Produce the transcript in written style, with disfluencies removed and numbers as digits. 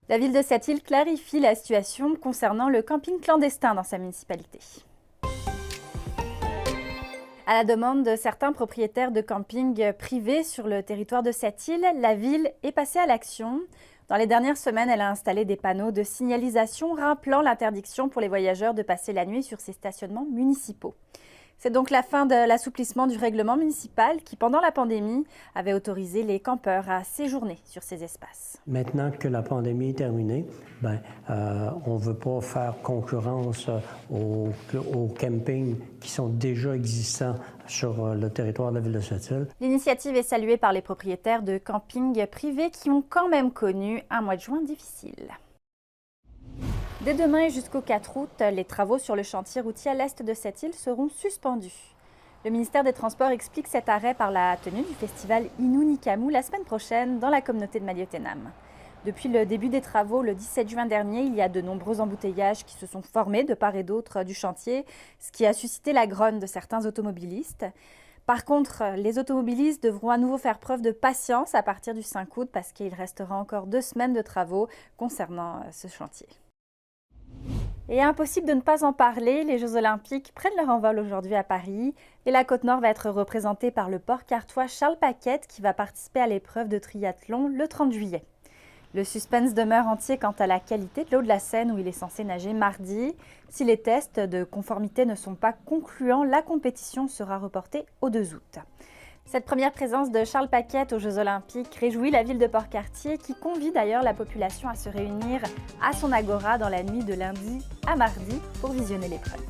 La ville de Sept-Îles clarifie la situation concernant le camping clandestin dans sa municipalité. À la demande de certains propriétaires de campings privés sur le territoire de Sept-Îles, la ville est passée à l'action. Dans les dernières semaines, elle a installé des panneaux de signalisation rappelant l'interdiction pour les voyageurs de passer la nuit sur ces stationnements municipaux. C'est donc la fin de l'assouplissement du règlement municipal qui, pendant la pandémie, avait autorisé les campeurs à séjourner sur ces espaces. Maintenant que la pandémie est terminée, on ne veut pas faire concurrence aux campings qui sont déjà existants sur le territoire de la ville de Sept-Îles. L'initiative est saluée par les propriétaires de campings privés qui ont quand même connu un mois de juin difficile. Dès demain et jusqu'au 4 août, les travaux sur le chantier routier à l'est de Sept-Îles seront suspendus. Le ministère des Transports explique cet arrêt par la tenue du festival Innu-Nikamu la semaine prochaine dans la communauté de Maliotenam. Depuis le début des travaux, le 17 juin dernier, il y a de nombreux embouteillages qui se sont formés de part et d'autre du chantier, ce qui a suscité la grogne de certains automobilistes. Par contre, les automobilistes devront à nouveau faire preuve de patience à partir du 5 août parce qu'il restera encore 2 semaines de travaux concernant ce chantier. Et impossible de ne pas en parler, les Jeux Olympiques prennent leur envol aujourd'hui à Paris et la Côte-Nord va être représentée par le port-cartois Charles Paquette qui va participer à l'épreuve de triathlon le 30 juillet. Le suspense demeure entier quant à la qualité de l'eau de la Seine où il est censé nager mardi. Si les tests de conformité ne sont pas concluants, la compétition sera reportée au 2 août. Cette première présence de Charles Paquette aux Jeux Olympiques réjouit la ville de Port-Cartier qui convie d'ailleurs la population à se réunir à son agora dans la nuit de lundi à mardi pour visionner l'épreuve.